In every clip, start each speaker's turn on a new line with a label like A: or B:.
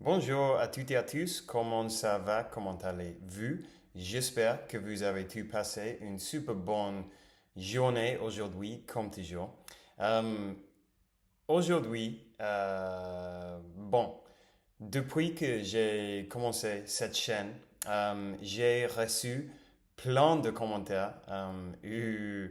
A: Bonjour à toutes et à tous, comment ça va, comment allez-vous? J'espère que vous avez tous passé une super bonne journée aujourd'hui, comme toujours. Euh, Aujourd'hui, depuis que j'ai commencé cette chaîne, j'ai reçu plein de commentaires où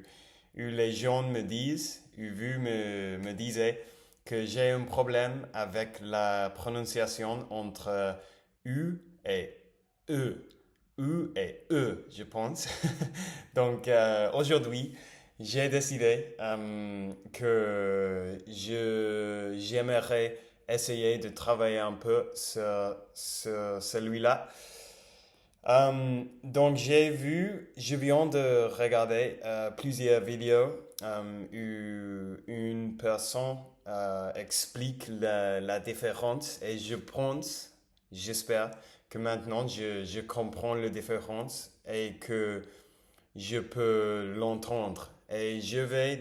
A: les gens me disent, me disaient que j'ai un problème avec la prononciation entre U et E. U et E, je pense. Donc aujourd'hui, j'ai décidé que j'aimerais essayer de travailler un peu sur celui-là. Donc je viens de regarder plusieurs vidéos où une personne explique la différence et j'espère que maintenant je comprends la différence et que je peux l'entendre. Et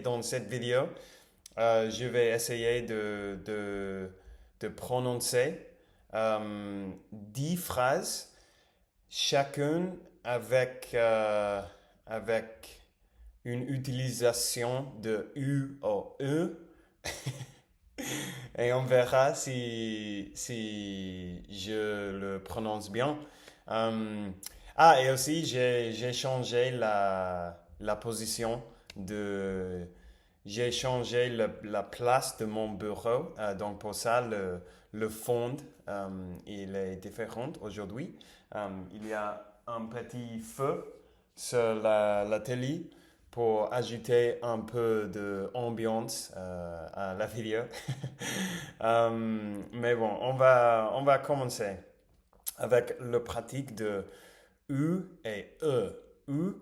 A: dans cette vidéo, je vais essayer de prononcer 10 phrases, chacune avec une utilisation de U ou E. Et on verra si je le prononce bien. Euh, et aussi, j'ai changé la position de... J'ai changé la place de mon bureau. Donc, pour ça, le fond, il est différent aujourd'hui. Il y a un petit feu sur la télé pour ajouter un peu d'ambiance à la vidéo. Mais bon, on va commencer avec le pratique de U et E. U,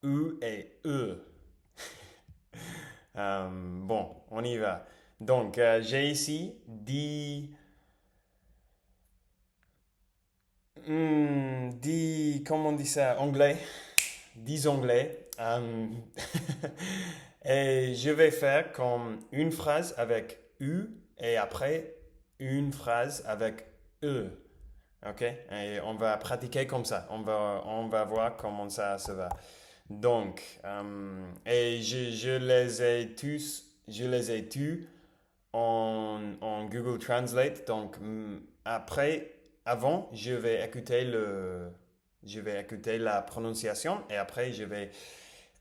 A: U et E. Bon, on y va. Donc, j'ai ici 10, comment on dit ça, anglais, 10 anglais. Et je vais faire comme une phrase avec U et après une phrase avec E. OK? Et on va pratiquer comme ça. On va voir comment ça se va. Donc, et je les ai tous en Google Translate. Donc, avant, je vais écouter la prononciation et après, je vais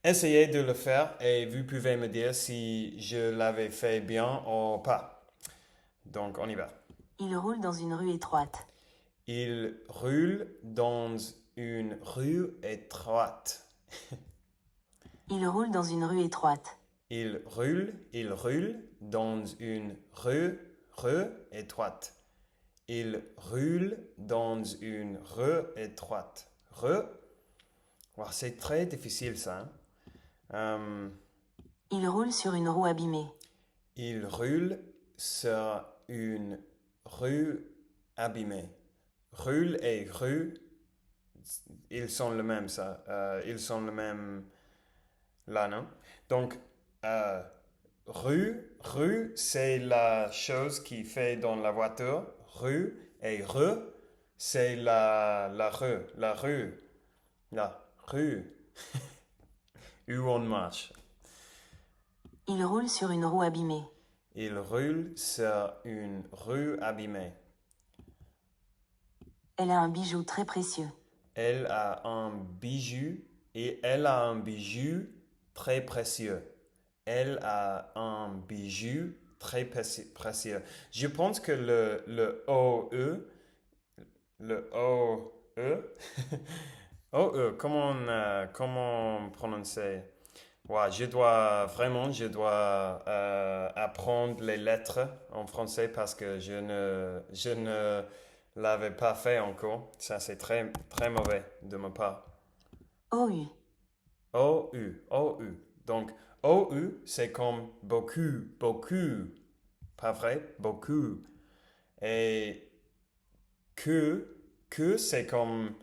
A: essayer de le faire et vous pouvez me dire si je l'avais fait bien ou pas. Donc, on y va.
B: Il roule dans une rue étroite.
A: Il roule dans une rue étroite.
B: Il roule dans une rue étroite.
A: Il roule dans une rue étroite. Il roule dans une rue étroite. Rue, wow, c'est très difficile ça, hein.
B: Il roule sur une roue abîmée.
A: Il roule sur une rue abîmée. Roule et rue, ils sont le même ça. Ils sont le même là, non? Donc, euh, rue, c'est la chose qui fait dans la voiture. Rue et c'est la rue, la rue où on marche.
B: Il roule sur une roue abîmée.
A: Il roule sur une rue abîmée.
B: Elle a un bijou très précieux.
A: Elle a un bijou et elle a un bijou très précieux. Elle a un bijou très précieux. Je pense que le O-E, O-E, comment prononcer? Ouais, je dois apprendre les lettres en français parce que je ne l'avais pas fait encore. Ça, c'est très, très mauvais de ma part.
B: OU.
A: O-U, O-U. Donc, O-U, c'est comme beaucoup, beaucoup. Pas vrai? Beaucoup. Et que, c'est comme...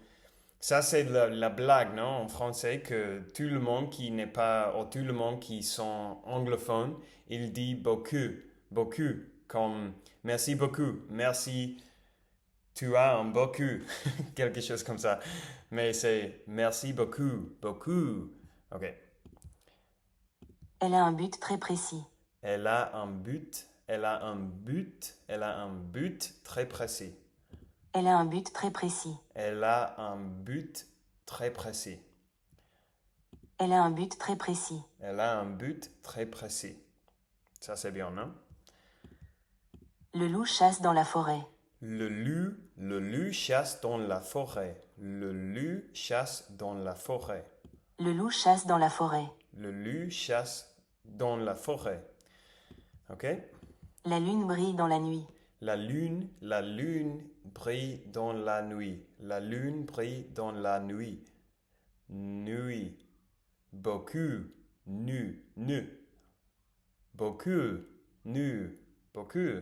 A: Ça, c'est la blague, non? En français, que tout le monde qui n'est pas... Ou tout le monde qui sont anglophones, il dit beaucoup, beaucoup. Comme merci beaucoup, merci. Tu as un beaucoup, quelque chose comme ça. Mais c'est merci beaucoup, beaucoup. OK.
B: Elle a un but très précis.
A: Elle a un but, elle a un but, elle a un but très précis.
B: Elle a un but très précis.
A: Elle a un but très précis.
B: Elle a un but très précis.
A: Elle a un but très précis. Ça, c'est bien, non?
B: Le loup chasse dans la forêt.
A: Le loup chasse dans la forêt. Le loup chasse dans la forêt.
B: Le loup chasse dans la forêt.
A: Le loup chasse dans la forêt. OK?
B: La lune brille dans la nuit.
A: La lune brille dans la nuit. La lune brille dans la nuit. Nuit. Beaucoup. Nu. Beaucoup. Nu. Beaucoup.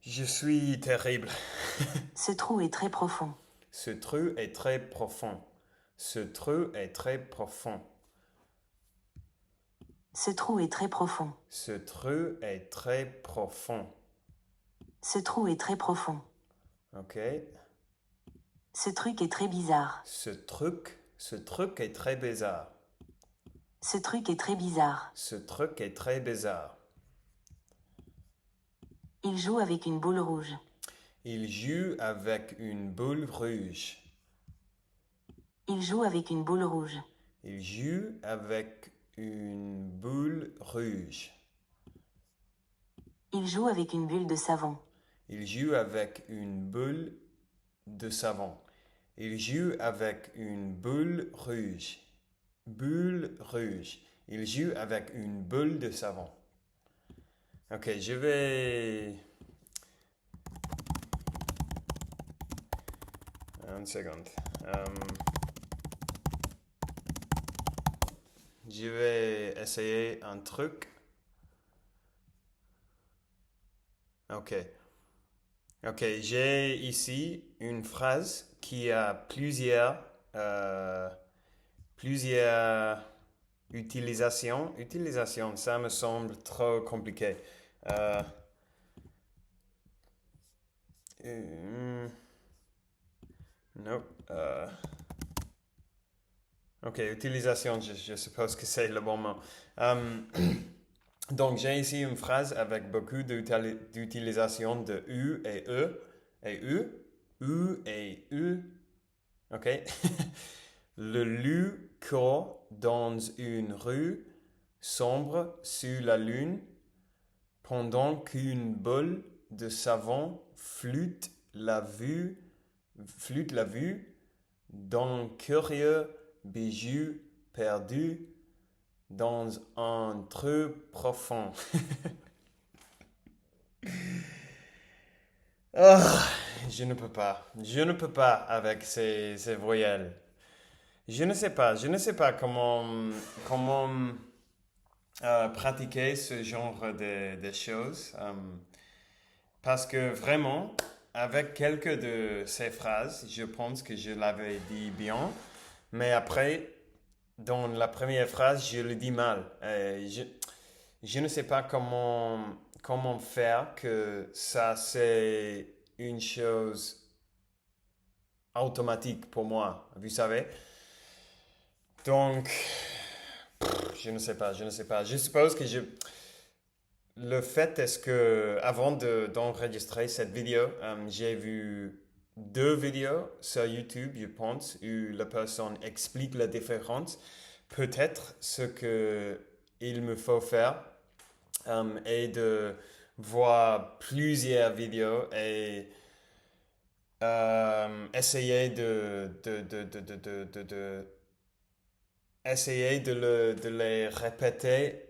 A: Je suis terrible.
B: Ce trou est très profond.
A: Ce trou est très profond. Ce trou est très profond.
B: Ce trou est très profond.
A: Ce trou est très profond.
B: Ce trou est très profond.
A: OK?
B: Ce truc est très bizarre.
A: Ce truc est très bizarre.
B: Ce truc est très bizarre.
A: Ce truc est très bizarre.
B: Il joue avec une boule rouge.
A: Il joue avec une boule rouge.
B: Il joue avec une boule rouge.
A: Il joue avec une boule rouge.
B: Il joue avec une bulle de savon.
A: Il joue avec une boule de savon. Il joue avec une boule rouge. Boule rouge. Il joue avec une boule de savon. Ok, je vais... Une seconde. Je vais essayer un truc. Ok. Ok, j'ai ici une phrase qui a plusieurs utilisations. Utilisation, ça me semble trop compliqué. Euh, non. Ok, utilisation, je suppose que c'est le bon mot. Donc, j'ai ici une phrase avec beaucoup d'utilisation de U et E. Et U et U. Ok? Le loup court dans une rue sombre sous la lune pendant qu'une boule de savon flûte la vue d'un curieux bijou perdu dans un trou profond. Ah, je ne peux pas. Je ne peux pas avec ces voyelles. Je ne sais pas. Je ne sais pas comment pratiquer ce genre de choses. Parce que vraiment, avec quelques de ces phrases, je pense que je l'avais dit bien. Mais après, dans la première phrase, je le dis mal. Je ne sais pas comment faire que ça, c'est une chose automatique pour moi, vous savez. Donc, je ne sais pas. Je suppose que le fait est que avant d'enregistrer cette vidéo, j'ai vu deux vidéos sur YouTube, je pense, où la personne explique la différence. Peut-être ce que il me faut faire est de voir plusieurs vidéos et essayer essayer de les répéter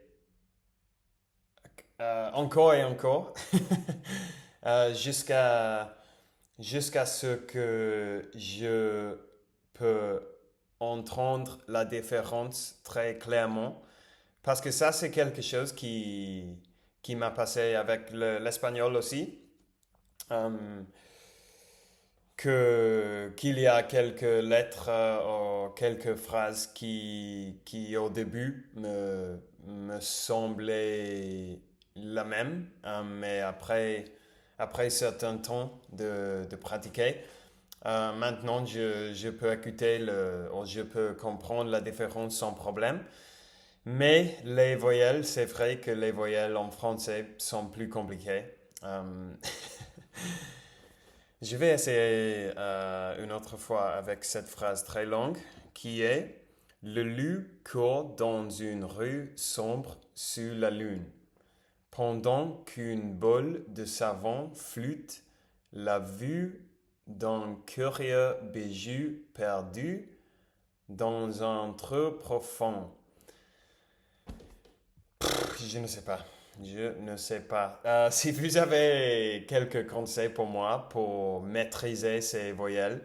A: encore et encore jusqu'à ce que je peux entendre la différence très clairement. Parce que ça, c'est quelque chose qui m'a passé avec l'espagnol aussi. Euh, qu'il y a quelques lettres ou quelques phrases qui au début me semblaient la même, mais après certain temps de pratiquer, maintenant je peux écouter ou je peux comprendre la différence sans problème. Mais les voyelles, c'est vrai que les voyelles en français sont plus compliquées. Euh, je vais essayer une autre fois avec cette phrase très longue qui est: le loup court dans une rue sombre sous la lune, pendant qu'une boule de savon flotte la vue d'un curieux bijou perdu dans un trou profond. Je ne sais pas. Je ne sais pas. Si vous avez quelques conseils pour moi pour maîtriser ces voyelles,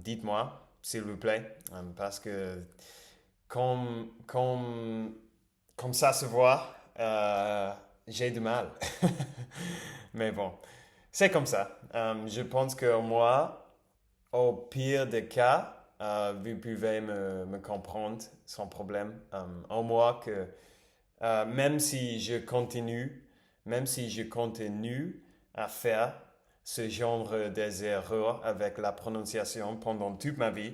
A: dites-moi, s'il vous plaît, parce que comme ça se voit, j'ai du mal. Mais bon, c'est comme ça. Je pense que moi, au pire des cas, vous pouvez me comprendre sans problème. Au moins que même si je continue, même si je continue à faire ce genre des erreurs avec la prononciation pendant toute ma vie,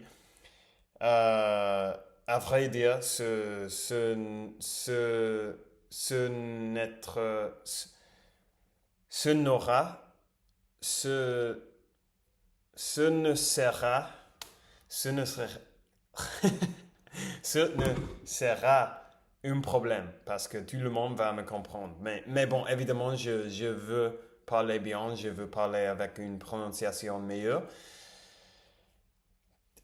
A: euh, à vrai dire, ce n'être, ce n'aura, ce, ce ne sera, ce ne sera, ce ne sera un problème parce que tout le monde va me comprendre. Mais bon, évidemment, je veux parler bien, je veux parler avec une prononciation meilleure.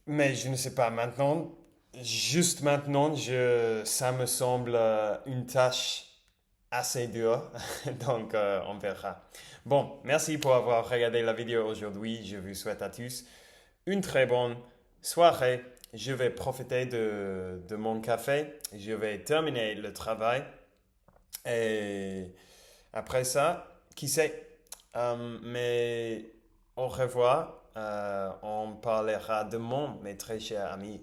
A: Mais je ne sais pas, maintenant, juste maintenant, ça me semble une tâche assez dure. Donc, on verra. Bon, merci pour avoir regardé la vidéo aujourd'hui. Je vous souhaite à tous une très bonne soirée. Je vais profiter de mon café. Je vais terminer le travail. Et après ça, qui sait? Mais au revoir. On parlera de mon, mes très chers amis.